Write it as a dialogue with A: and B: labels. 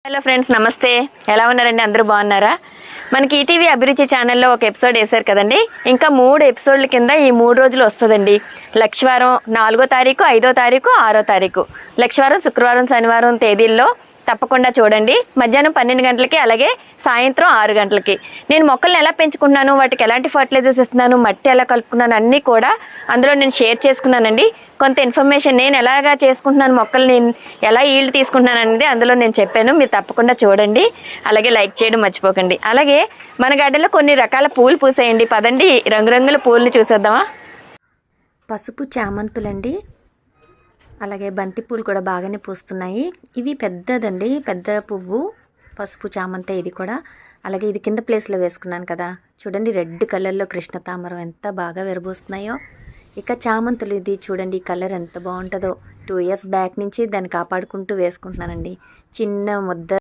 A: Hello friends, నమస్తే. ఎలా ఉన్నారండి? అందరూ బాగున్నారా? మనకి ఈటీవీ అభిరుచి ఛానల్లో ఒక ఎపిసోడ్ వేశారు కదండి. ఇంకా 3 ఎపిసోడ్ల కింద ఈ 3 రోజులు వస్తుందండి. లక్షవారం 4వ తారీఖు, 5వ తారీఖు, 6వ తారీఖు. లక్షవారం, శుక్రవారం, శనివారం తేదీల్లో తప్పకుండా చూడండి. మధ్యాహ్నం 12 గంటలకి, అలాగే సాయంత్రం 6 గంటలకి. నేను మొక్కల్ని ఎలా పెంచుకున్నాను, వాటికి ఎలాంటి ఫర్టిలైజర్స్ ఇస్తున్నాను, మట్టి ఎలా కలుపుకున్నాను అన్నీ కూడా అందులో నేను షేర్ చేసుకున్నానండి. కొంత ఇన్ఫర్మేషన్ నేను ఎలాగా చేసుకుంటున్నాను, మొక్కల్ని ఎలా ఈల్డ్ తీసుకుంటున్నాను అనేది అందులో నేను చెప్పాను. మీరు తప్పకుండా చూడండి. అలాగే లైక్ చేయడం మర్చిపోకండి. అలాగే మన గార్డెన్లో కొన్ని రకాల పూలు పూసాయండి. పదండి రంగురంగుల పూలని చూసేద్దామా. పసుపు చామంతులండి, అలాగే బంతి పూలు కూడా బాగానే పూస్తున్నాయి. ఇవి పెద్దదండి, పెద్ద పువ్వు పసుపు చామంతి ఇది కూడా. అలాగే ఇది కింద ప్లేస్లో వేసుకున్నాను కదా, చూడండి రెడ్ కలర్లో కృష్ణ తామరం ఎంత బాగా విరబూస్తున్నాయో. ఇక చామంతులు ఇది చూడండి, కలర్ ఎంత బాగుంటుందో. 2 ఇయర్స్ బ్యాక్ నుంచి దాన్ని కాపాడుకుంటూ వేసుకుంటున్నానండి. చిన్న ముద్ద